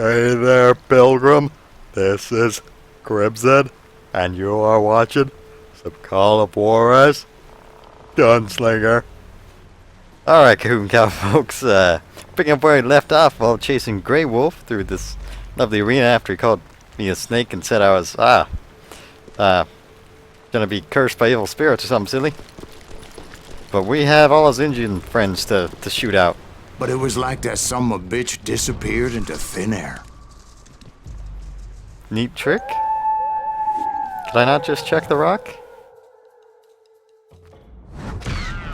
Hey there, Pilgrim. This is Crimson, and you are watching some Call of Juarez Gunslinger. Alright, Cahoon Cow folks, picking up where he left off while chasing Grey Wolf through this lovely arena after he called me a snake and said I was, gonna be cursed by evil spirits or something silly. But we have all his Indian friends to shoot out. But it was like that son of a bitch disappeared into thin air. Neat trick? Could I not just check the rock?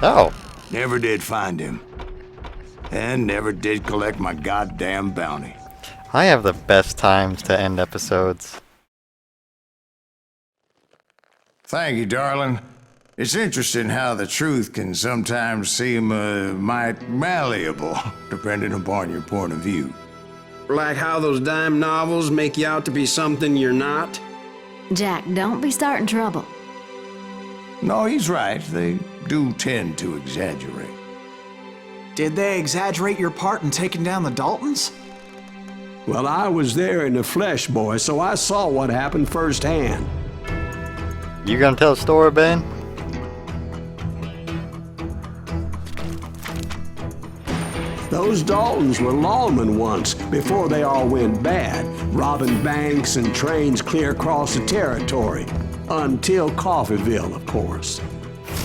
Oh. Never did find him. And never did collect my goddamn bounty. I have the best times to end episodes. Thank you, darling. It's interesting how the truth can sometimes seem might malleable, depending upon your point of view. Like how those dime novels make you out to be something you're not? Jack, don't be starting trouble. No, he's right. They do tend to exaggerate. Did they exaggerate your part in taking down the Daltons? Well, I was there in the flesh, boy, so I saw what happened firsthand. You gonna tell a story, Ben? Those Daltons were lawmen once, before they all went bad, robbing banks and trains clear across the territory. Until Coffeyville, of course.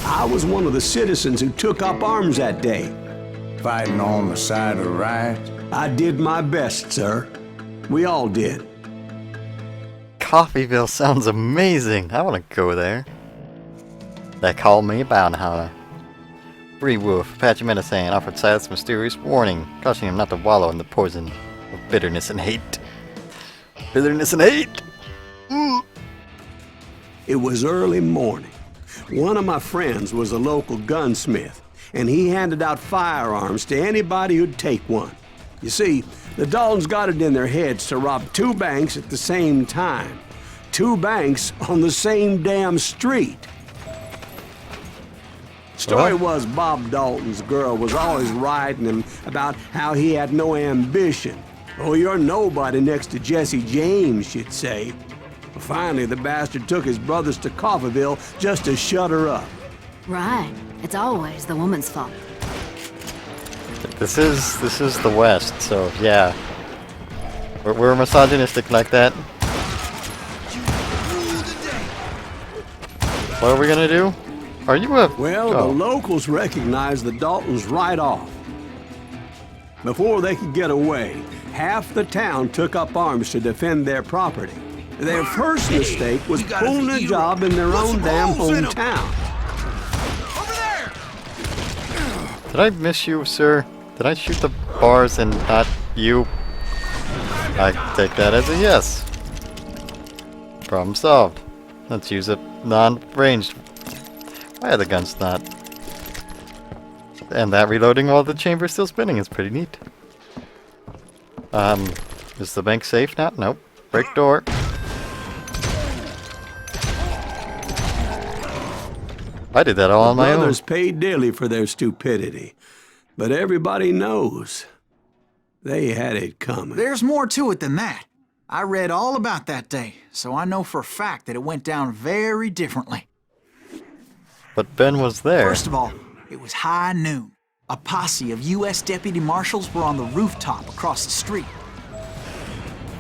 I was one of the citizens who took up arms that day. Fighting on the side of the riot? I did my best, sir. We all did. Coffeyville sounds amazing. I want to go there. They called me a bounty hunter. Bree Wolf, Apache Medicine, offered Silas mysterious warning, cautioning him not to wallow in the poison of bitterness and hate. Bitterness and hate! It was early morning. One of my friends was a local gunsmith, and he handed out firearms to anybody who'd take one. You see, the Daltons got it in their heads to rob two banks at the same time. Two banks on the same damn street. Story was Bob Dalton's girl was always writing him about how he had no ambition. Oh, you're nobody next to Jesse James, she'd say. Finally, the bastard took his brothers to Coffeyville just to shut her up. Right. It's always the woman's fault. This is the West, so yeah. We're misogynistic like that. What are we gonna do? Are you a... Well, the locals recognized the Daltons right off. Before they could get away, half the town took up arms to defend their property. Their first mistake was pulling a job in their own damn hometown. Did I miss you, sir? Did I shoot the bars and not you? I take that as a yes. Problem solved. Let's use a non-ranged. Why are the guns not? And that reloading while the chamber's still spinning is pretty neat. Is the bank safe now? Nope. Break door. I did that all on my own. Brothers paid dearly for their stupidity. But everybody knows they had it coming. There's more to it than that. I read all about that day, so I know for a fact that it went down very differently. But Ben was there. First of all, it was high noon. A posse of U.S. deputy marshals were on the rooftop across the street.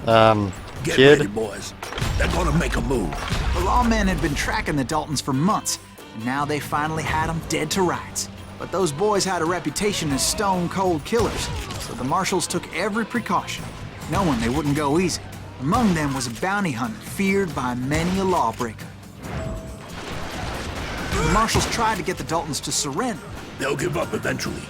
Get kid. ready, boys. They're gonna make a move. The lawmen had been tracking the Daltons for months, and now they finally had them dead to rights. But those boys had a reputation as stone-cold killers, so the marshals took every precaution, knowing they wouldn't go easy. Among them was a bounty hunter feared by many a lawbreaker. The marshals tried to get the Daltons to surrender. They'll give up eventually.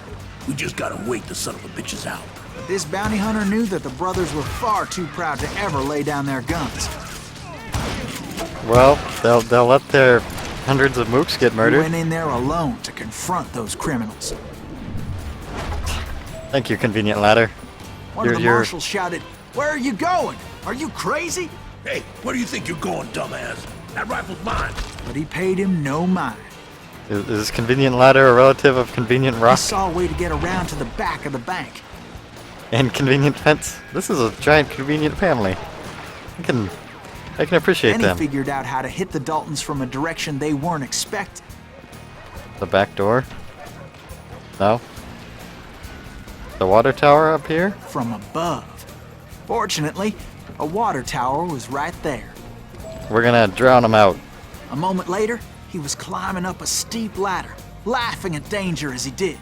We just gotta wait the son of a bitches out. But this bounty hunter knew that the brothers were far too proud to ever lay down their guns. Well, they'll let their hundreds of mooks get He murdered. went in there alone to confront those criminals. Thank you, convenient ladder. One of the marshals shouted, "Where are you going? Are you crazy?" Hey, where do you think you're going, dumbass? That rifle's mine. But he paid him no mind. Is convenient ladder a relative of convenient rock? He saw a way to get around to the back of the bank. And convenient fence. This is a giant convenient family. I can appreciate Then he them. figured out how to hit the Daltons from a direction they weren't expecting. The back door? No? The water tower up here? From above. Fortunately, a water tower was right there. We're gonna drown them out. A moment later, he was climbing up a steep ladder, laughing at danger as he did.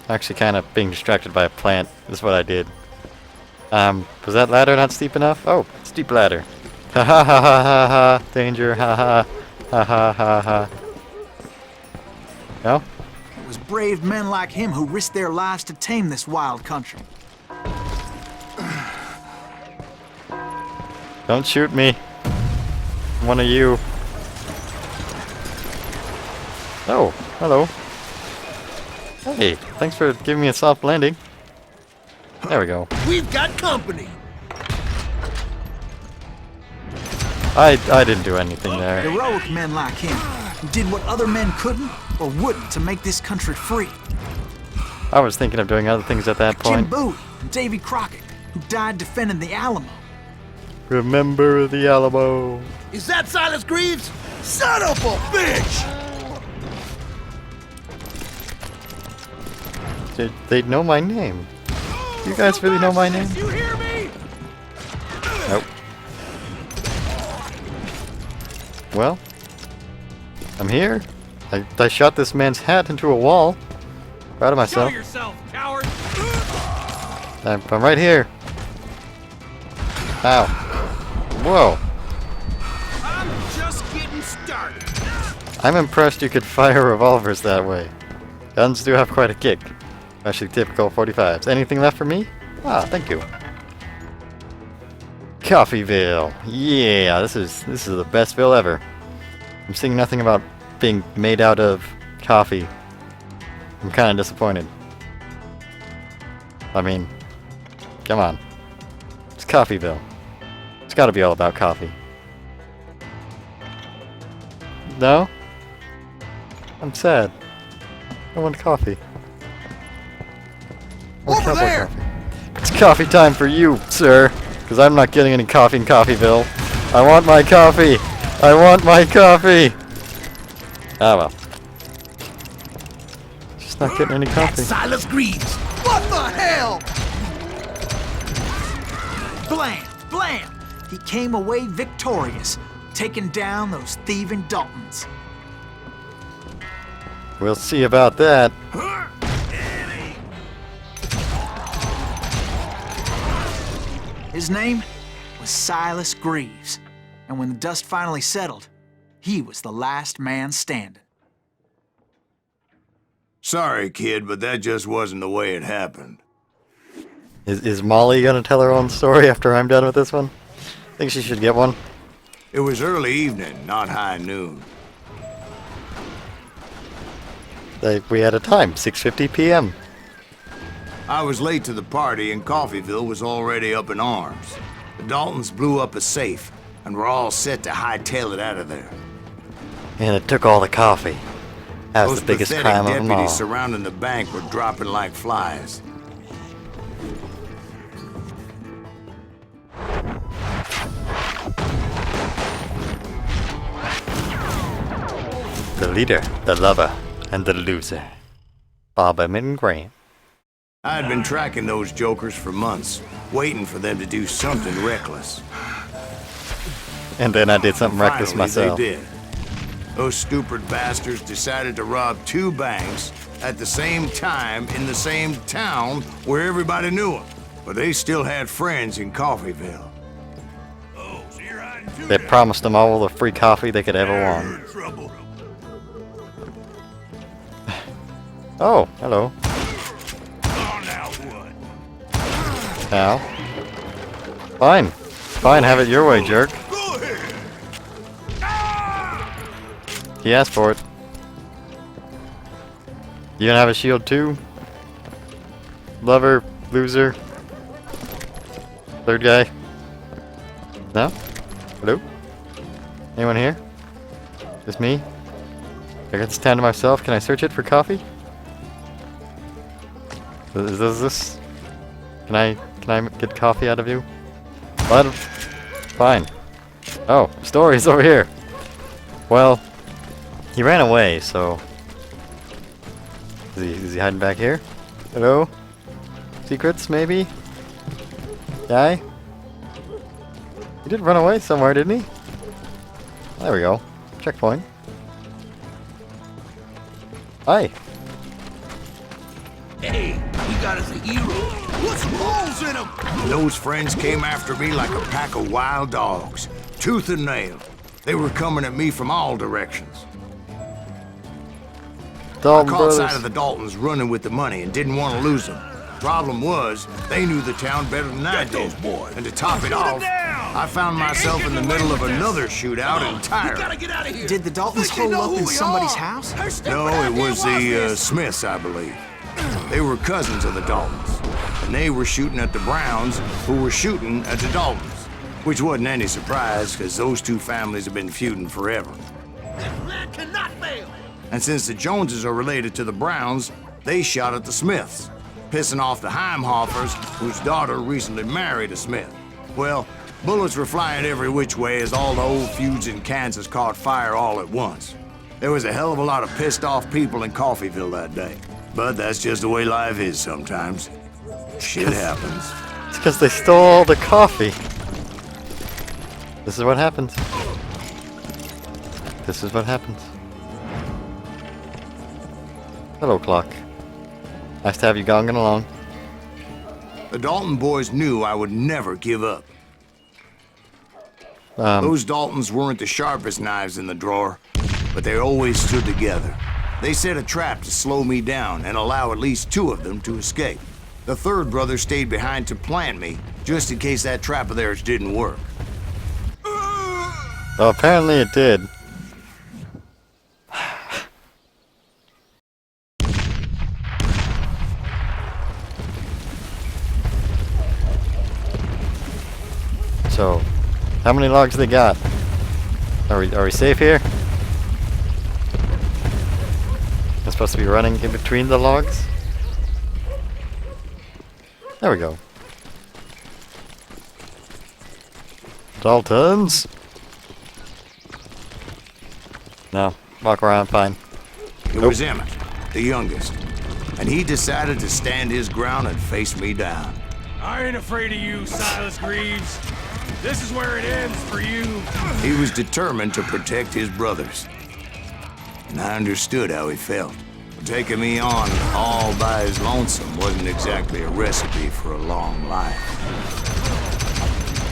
Actually kind of being distracted by a plant is what I did. Was that ladder not steep enough? Oh, steep ladder. Ha ha ha ha ha ha. Danger, ha ha. Ha ha ha ha. No? It was brave men like him who risked their lives to tame this wild country. Don't shoot me. One of you. Oh, hello. Hey, thanks for giving me a soft landing. There we go. We've got company. I didn't do anything there. Heroic men like him, who did what other men couldn't or wouldn't to make this country free. I was thinking of doing other things at that Jim point. Bowie and Davy Crockett, who died defending the Alamo. Remember the Alamo. Is that Silas Greaves? Son of a bitch! They know my name. You guys really know my name? You hear me? Nope. Well, I'm here. I shot this man's hat into a wall. Proud of myself. Show yourself, coward! I'm right here. Ow. Whoa. I'm just getting started. I'm impressed you could fire revolvers that way. Guns do have quite a kick. Especially typical 45s. Anything left for me? Ah, thank you. Coffeyville. Yeah, this is the best ville ever. I'm seeing nothing about being made out of coffee. I'm kind of disappointed. I mean, come on. It's Coffeyville. It's got to be all about coffee. No? I'm sad. I want coffee. I want Over cowboy there! coffee. It's coffee time for you, sir. Because I'm not getting any coffee in Coffeyville. I want my coffee. I want my coffee. Ah, well. Just not getting any coffee. That's Silas Greaves. What the hell? Blam! Blam! He came away victorious, taking down those thieving Daltons. We'll see about that. His name was Silas Greaves, and when the dust finally settled, he was the last man standing. Sorry, kid, but that just wasn't the way it happened. Is Molly gonna tell her own story after I'm done with this one? Think she should get one? It was early evening, not high noon. We had a time, 6:50 p.m. I was late to the party and Coffeyville was already up in arms. The Daltons blew up a safe and were all set to hightail it out of there. And it took all the coffee. That was Those the biggest pathetic crime of them all. deputies surrounding the bank were dropping like flies. The leader, the lover, and the loser. Bob Emmett Graham. I had been tracking those jokers for months, waiting for them to do something reckless. And then I did something reckless Finally, myself. they did. Those stupid bastards decided to rob two banks at the same time in the same town where everybody knew them. But they still had friends in Coffeyville. Oh, so you're hiding too. They promised them all the free coffee they could ever want. You're in trouble. Oh, hello. Oh, now what? Al. Fine. Fine, have it your way, jerk. Go ahead. He asked for it. You gonna have a shield too? Lover, loser. Third guy. No? Hello? Anyone here? Just me? I got this town to myself. Can I search it for coffee? Is this? Can I get coffee out of you? What? Fine. Oh, stories over here. Well, he ran away, so is he hiding back here? Hello? Secrets, maybe? Guy? He did run away somewhere, didn't he? There we go. Checkpoint. Hi. Hey, he got us a hero. Put some holes in him. Those friends came after me like a pack of wild dogs, tooth and nail. They were coming at me from all directions. Dalton I caught brothers. sight of the Daltons running with the money and didn't want to lose them. Problem was, they knew the town better than I Get did. those boys. And to top it Shoot 'em off, down. I found myself in the middle of another shootout We gotta entirely. get out of here. Did the Daltons Think they hole know up who in we somebody's are? house? Hey, step No, back it here, was watch the this. Smiths, I believe. They were cousins of the Daltons. And they were shooting at the Browns, who were shooting at the Daltons. Which wasn't any surprise, because those two families have been feuding forever. This plan cannot fail. And since the Joneses are related to the Browns, they shot at the Smiths, pissing off the Heimhoffers, whose daughter recently married a Smith. Well, bullets were flying every which way as all the old feuds in Kansas caught fire all at once. There was a hell of a lot of pissed off people in Coffeyville that day. But that's just the way life is sometimes. Shit happens. It's because they stole all the coffee. This is what happens. This is what happens. Hello, clock. Nice to have you gonging along. The Dalton boys knew I would never give up. Um, Those Daltons weren't the sharpest knives in the drawer, but they always stood together. They set a trap to slow me down and allow at least two of them to escape. The third brother stayed behind to plant me, just in case that trap of theirs didn't work. well, apparently it did. So, how many logs they got? Are we safe here? I'm supposed to be running in between the logs? There we go. Daltons! No, walk around fine. It was Emmett, the youngest, and he decided to stand his ground and face me down. I ain't afraid of you, Silas Greaves. This is where it ends for you. He was determined to protect his brothers. And I understood how he felt. Taking me on all by his lonesome wasn't exactly a recipe for a long life.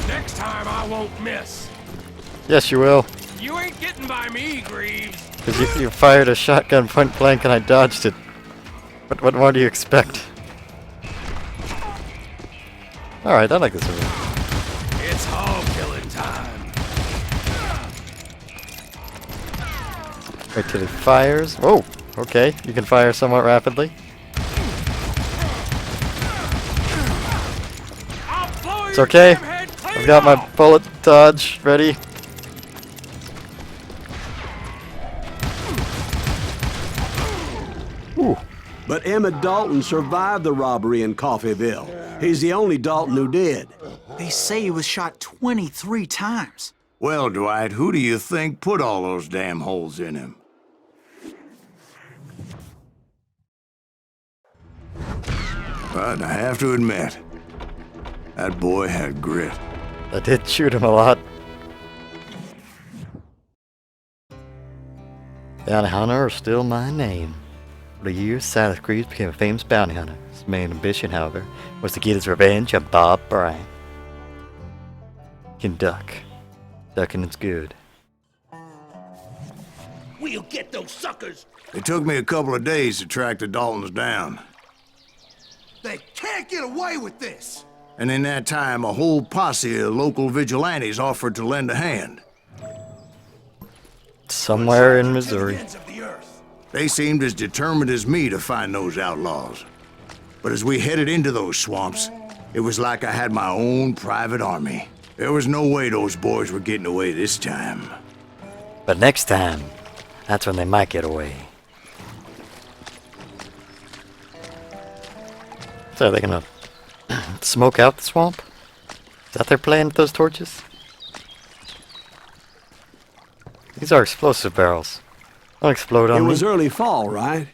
Next time I won't miss. Yes, you will. You ain't getting by me, Greaves. Because you fired a shotgun point blank and I dodged it. What more do you expect? Alright, I like this movie. It's hog killing time. Wait till it fires. Oh, okay. You can fire somewhat rapidly. I'll blow It's your okay. damn head clean I've got my off. bullet dodge ready. Ooh. But Emmett Dalton survived the robbery in Coffeyville. He's the only Dalton who did. They say he was shot 23 times. Well, Dwight, who do you think put all those damn holes in him? But I have to admit, that boy had grit. I did shoot him a lot. Bounty hunter is still my name. For the years, Silas Greaves became a famous bounty hunter. His main ambition, however, was to get his revenge on Bob Bryant. He can duck. Ducking is good. We'll get those suckers. It took me a couple of days to track the Daltons down. They can't get away with this. And in that time, a whole posse of local vigilantes offered to lend a hand. Somewhere in Missouri. Ends of the earth. They seemed as determined as me to find those outlaws. But as we headed into those swamps, it was like I had my own private army. There was no way those boys were getting away this time. But next time, that's when they might get away. So they're gonna Smoke out the swamp? Is that their plan with those torches? These are explosive barrels. Don't explode on It me. was early fall, right?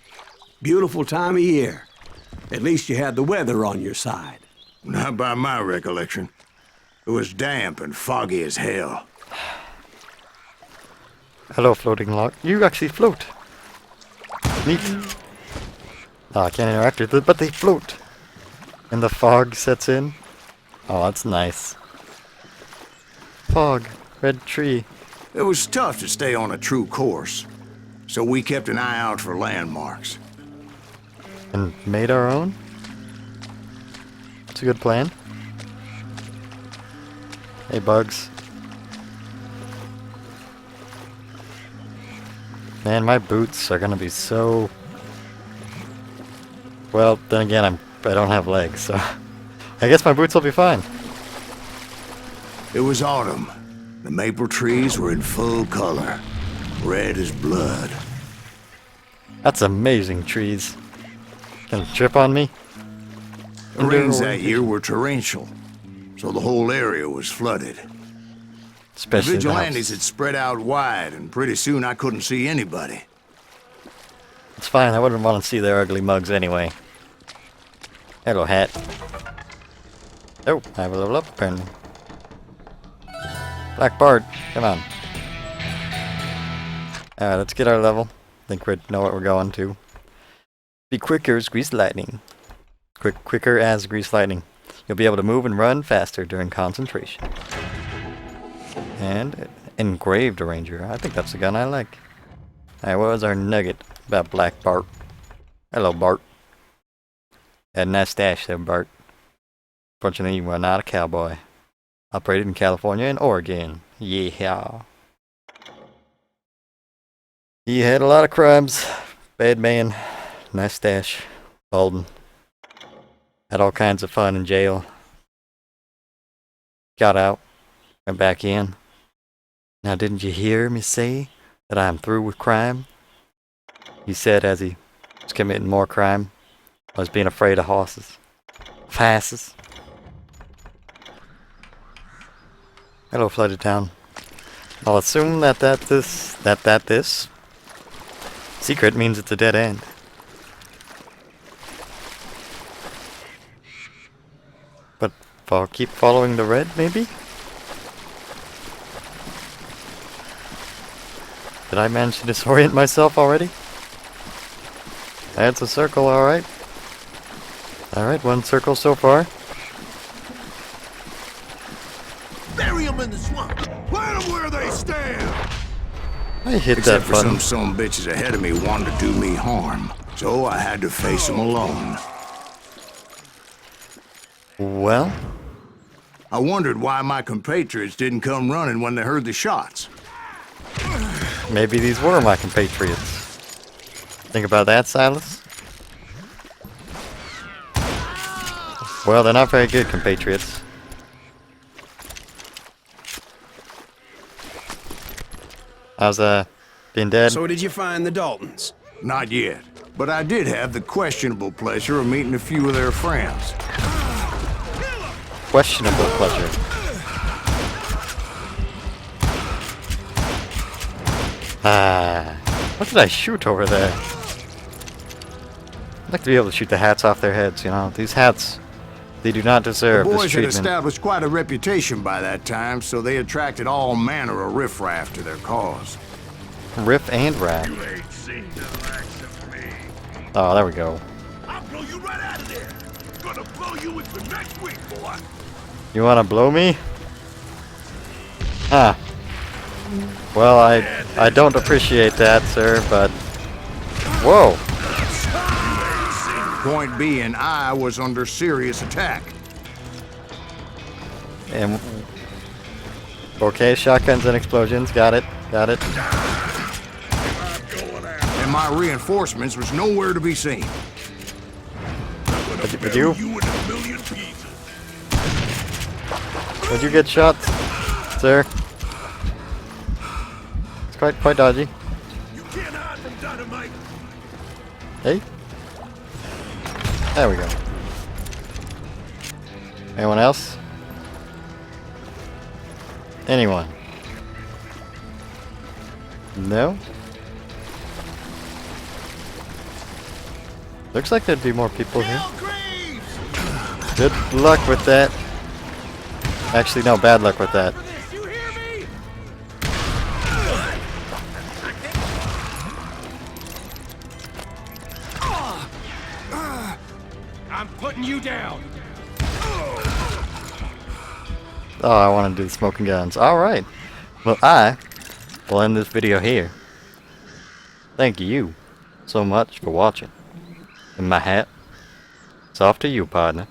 Beautiful time of year. At least you had the weather on your side. Not by my recollection. It was damp and foggy as hell. Hello, floating log. You actually float. Neat. Oh, I can't interact with it, but they float. And the fog sets in. Oh, that's nice. Fog. Red tree. It was tough to stay on a true course, so we kept an eye out for landmarks. And made our own? That's a good plan. Hey, bugs. Man, my boots are gonna be so... Well, then again, I don't have legs, so... I guess my boots will be fine. It was autumn. The maple trees were in full color, red as blood. That's amazing trees. Can you trip on me? The rains that year were torrential, so the whole area was flooded. The Especially the vigilantes house. had spread out wide, and pretty soon I couldn't see anybody. It's fine, I wouldn't want to see their ugly mugs anyway. Hello, hat. Oh, I have a level up apparently. Black Bard, come on. Alright, let's get our level. Think we know what we're going to. Be quicker as greased lightning. Quicker as greased lightning. You'll be able to move and run faster during concentration. And engraved arranger. I think that's the gun I like. Alright, what was our nugget about Black Bart? Hello, Bart. Had a nice stash there, Bart. Fortunately, you are not a cowboy. Operated in California and Oregon. Yeah. He had a lot of crimes. Bad man. Nice stash. Golden. Had all kinds of fun in jail. Got out. Went back in. Now didn't you hear me say that I'm through with crime? He said as he was committing more crime. I was being afraid of horses. Of asses. Hello, flooded town. I'll assume that this secret means it's a dead end. But if I'll keep following the red, maybe? Did I manage to disorient myself already? That's a circle, alright. Alright, one circle so far. Bury them in the swamp. Plant them where they stand! I hit Except that for button. some bitches ahead of me wanted to do me harm, so I had to face them alone. Well, I wondered why my compatriots didn't come running when they heard the shots. maybe these were my compatriots. Think about that, Silas? Well, they're not very good compatriots. How's being dead? So did you find the Daltons? Not yet, but I did have the questionable pleasure of meeting a few of their friends. Questionable pleasure. What did I shoot over there? I'd like to be able to shoot the hats off their heads, you know. These hats, they do not The deserve this boys had treatment. established quite a reputation by that time, so they attracted all manner of riffraff to their cause. Riff and rack. You ain't seen the likes of me. Oh, there we go. I'll blow you right out of there. Gonna blow you into next week, boy. You wanna blow me? Huh. Well, I don't appreciate that, sir, but... Whoa! Point being, I was under serious attack. And... Okay, shotguns and explosions. Got it. Got it. And my reinforcements was nowhere to be seen. Would you? You in a million pieces. Would you get shot, sir? It's quite dodgy. You can't hide from dynamite. Hey. There we go. Anyone else? Anyone? No? Looks like there'd be more people here. Good luck with that. Actually, no, bad luck with that. You hear me? I'm putting you down. Oh, I want to do the smoking guns. Alright. Well, I will end this video here. Thank you so much for watching. And my hat, it's off to you, partner.